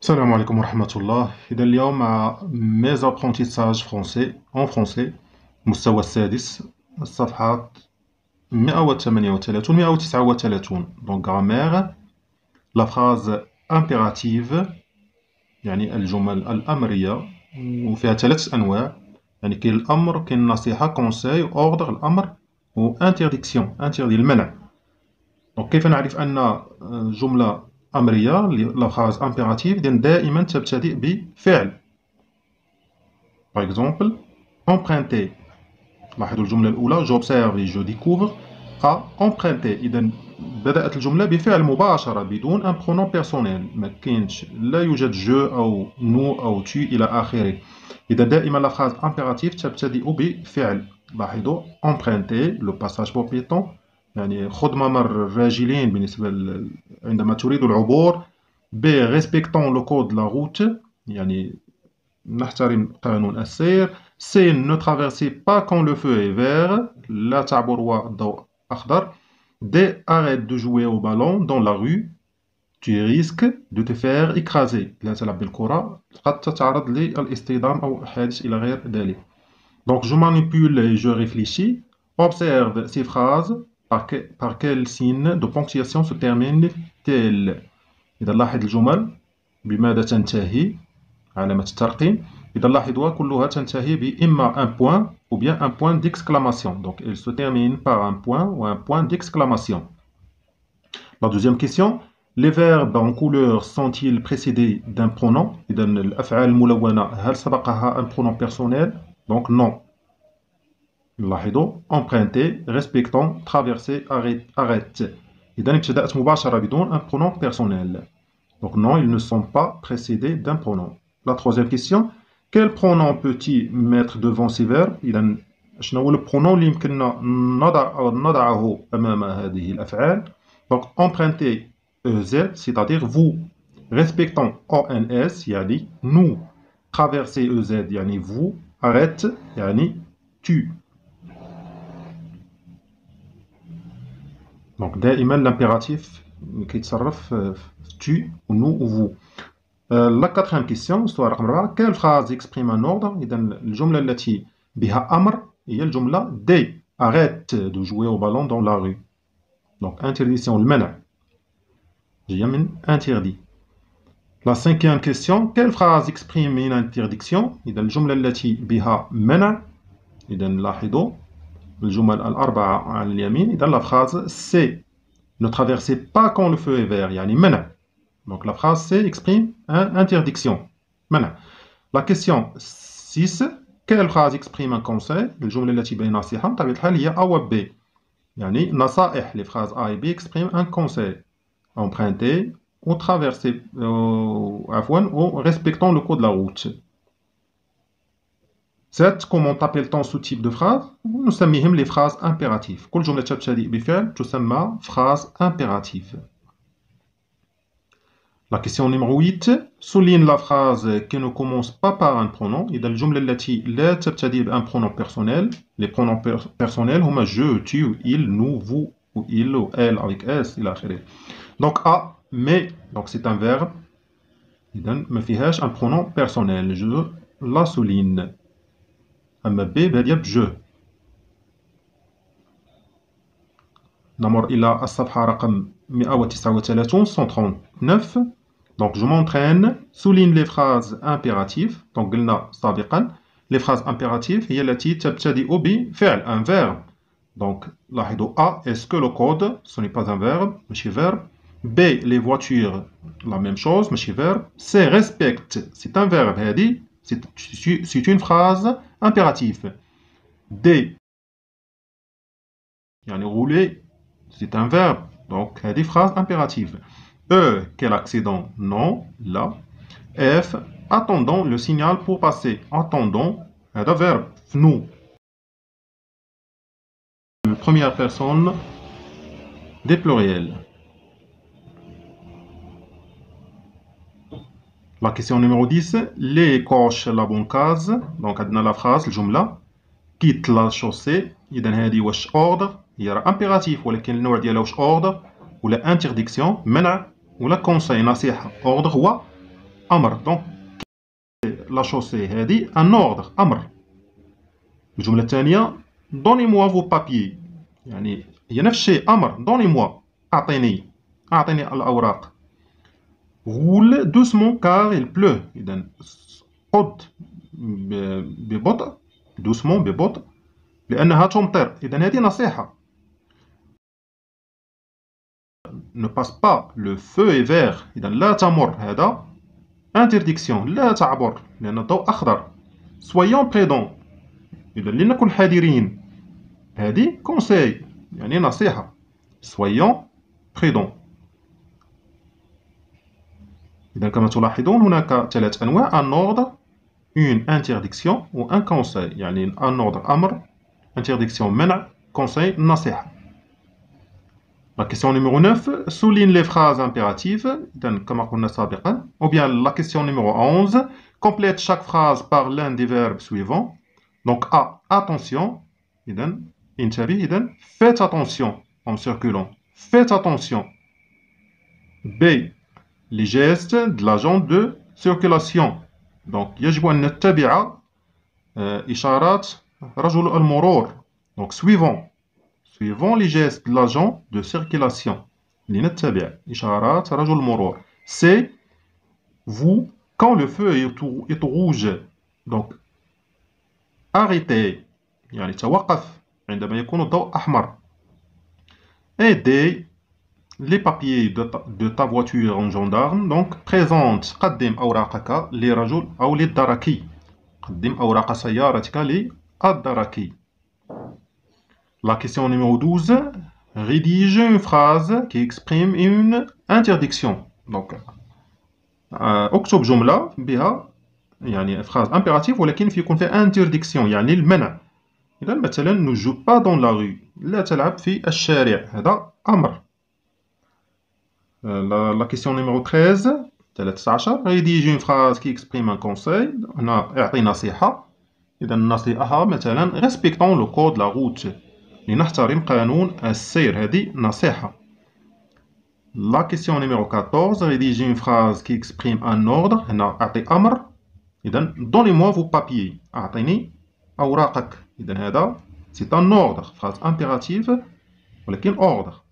السلام عليكم ورحمة الله. إذا اليوم مع ميز ابرونتيساج فرونسي اون فرونسي المستوى السادس الصفحات 138 139. دونك غرامير لا فراز امبيراتيف يعني الجمل الأمرية وفيها ثلاث أنواع، يعني كاين الأمر كاين النصيحة كونساي أوردر الأمر و انترديكسيون انتردي المنع. دونك كيف نعرف أن جملة أمرية لا فراز امبيراتيف دائما تبتدئ بفعل. باغ اكزومبل emprunter، لاحظوا الجملة الأولى j'observe et je découvre a emprunter، إذا بدأت الجملة بفعل مباشرة بدون ان برونون بيرسونيل، ما كاينش لا يوجد جو أو نو أو tu إلى آخره. إذا دائما لا فراز امبيراتيف تبتدئ بفعل. لاحظوا emprunter لو باساج بور بيتون، يعني خذ ممر الراجلين بالنسبة عندما تريد العبور. ب respectons le code de la route، يعني نحترم قانون السير. سي ne traversez pas quand le feu est vert، لا تعبر والضوء أخضر. دي arrête de jouer au ballon dans la rue، tu risques de te faire écraser، لا تلعب بالكرة قد تتعرض للاصطدام أو حادث إلى غير ذلك. Donc je manipule et je réfléchis. Observe ces phrases. Par quel signe de ponctuation se termine-t-elle؟ إذا لاحظ الجمل بماذا تنتهي، علامة الترقيم. إذا لاحظوها كلها تنتهي بإما un point ou bien un point d'exclamation. Donc elle se termine par un point ou un point d'exclamation. La deuxième question: les verbes en couleur sont-ils précédés d'un pronom؟ إذا الأفعال الملونة هل سبقها un pronom personnel؟ Donc non. لاحظوا emprunter، respectons، traverser، arrête. إذا ابتدأت مباشرة بدون un pronom personnel. Donc non, ils ne sont pas précédés d'un pronom. La troisième question: quel pronom peut-il mettre devant ces verbes؟ إذا شنو هو البرونون اللي يمكننا نضعه أمام هذه الأفعال؟ Donc emprunter EZ c'est-à-dire vous، respectons ONS يعني nous، traverser EZ يعني vous، arrête يعني tu. Donc دائما l'impératif كيتصرف tu ou nous ou vous. La quatrième question، السؤال رقم 4: quelle phrase exprime un ordre؟ إذا الجملة التي بها أمر هي الجملة دي arrête de jouer au ballon dans la rue. Donc interdiction المنع جاية من interdit. La cinquième question: quelle phrase exprime une interdiction؟ إذا الجملة التي بها منع. إذا لاحظوا الجمل الأربعة على اليمين. إذا la phrase c'est ne traversez pas quand le feu est vert يعني منع. Donc la phrase C exprime interdiction. منع. La question 6: quelle phrase exprime un conseil؟ الجملة التي بين نصيحة بطبيعة الحال هي A و B، يعني نصائح. les phrases A et B expriment un conseil. Emprunter ou traverser ou respectons le code de la route. 7: comment appelle-t-on ce type de phrase؟ نسميهم les phrases impératives. كل جملة تبتدئ بفعل تسمى phrase impérative. La question numéro 8: souligne la phrase qui ne commence pas par un pronom. إذا الجملة التي لا تبتدئ بun pronom personnel. Les pronoms personnels هما je, tu, il, nous, vous, ou il, ou elle avec s إلى آخره. Donc A mais، donc c'est un verbe. إذا ما فيهاش un pronom personnel. Je la souligne. أما B بادية بجو. نمر إلى الصفحة رقم 139 139. Donc je m'entraîne. Souligne les phrases impératives. Donc قلنا سابقا les phrases impératives هي التي تبتدئ بفعل un verbe. Donc لاحظوا A est-ce que le code ce n'est pas un verbe ماشي verbe. B les voitures la même chose ماشي verbe. C respecte c'est un verbe هذه c'est une phrase impérative. D يعني rouler c'est un verbe donc هذه phrase impérative. E quel accident non là. F attendons le signal pour passer. Attendons هذا verbe nous. Première personne des pluriels. La question numéro 10: les coche la bonne case. Donc عندنا la phrase الجملة quitte la chaussée. إذا هذه واش ordre هي راه impératif ولكن النوع ديالها واش ordre ولا interdiction منع ولا conseil نصيحة. ordre هو أمر. دونك لا شوسي هادي ان اوردر، أمر. الجملة الثانية دوني موا فو بابيي، يعني هي نفس الشيء، أمر. دوني موا، أعطيني الأوراق. roule doucement car il pleut، إذا قد ببطء، doucement ببطء، لأنها تمطر. إذا هذه نصيحة. ne passe pas، le feu est vert، إذا لا تمر، هذا interdiction، لا تعبر لأن الضوء أخضر. soyons prudents، إذا لنكن حذرين، هذه conseil يعني نصيحة. soyons prudents. إذا كما تلاحظون هناك ثلاث أنواع: un ordre، une interdiction و un conseil. يعني un ordre أمر، interdiction منع، conseil نصيحة. La question numéro 9 souligne les phrases impératives، إذا كما قلنا سابقا. ou bien la question numéro 11 complète chaque phrase par l'un des verbes suivants. donc A attention، إذا انتبه، إذا faites attention en circulant، faites attention. B les gestes de l'agent de circulation، donc يجب أن نتبع إشارات رجل المرور. donc suivons les gestes de l'agent de circulation، لنتبع إشارات رجل المرور. C vous quand le feu est rouge، donc arrêtez، يعني توقف عندما يكون الضوء أحمر. et D les papiers de ta voiture en gendarme، donc présente قدم أوراقك لرجل أو للدركي، قدم أوراق سيارتك للدركي. La question numéro 12 rédige une phrase qui exprime une interdiction. donc اكتب جملة بها يعني phrase impérative ولكن يكون فيها interdiction يعني المنع. إذا مثلا ne joue pas dans la rue، لا تلعب في الشارع، هذا أمر. La question numéro 13 rédige une phrase qui exprime un conseil، هنا اعطي نصيحة. إذا النصيحة مثلا respectons le code de la route، لنحترم قانون السير، هذه نصيحة. La question numéro 14 rédige une phrase qui exprime un ordre، هنا أعطي أمر. إذا donnez-moi vos papiers، أعطيني أوراقك. إذا هذا c'est un ordre، phrase impérative ولكن ordre.